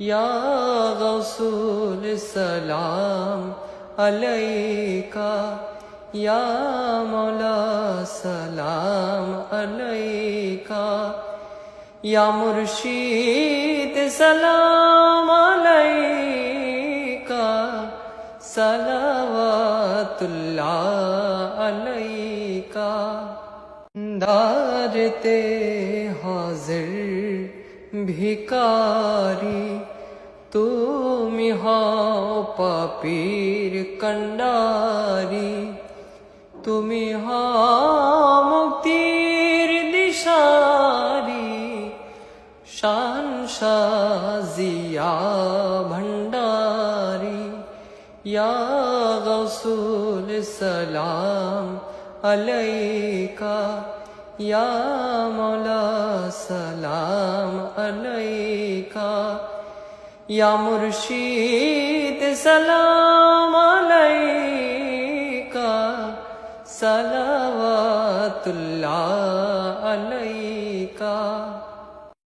या गौसूल सलाम अलैका, या मौला सलाम अलैका, या मुर्शीद सलाम अलैका, सलावतुल्लाह अलैका। दारते हाजिर भिकारी, তুমি হও পাপীর কন্ডারি, তুমি হও মুক্তির দিশারি, শান শাজিয়া ভণ্ডারি। ইয়া গৌসুল সালাম আলাইকা, ইয়া মৌলা সালাম আলাইকা, या मुर्शीद सलाम अलैका, सलावतुल्लाह अलैका।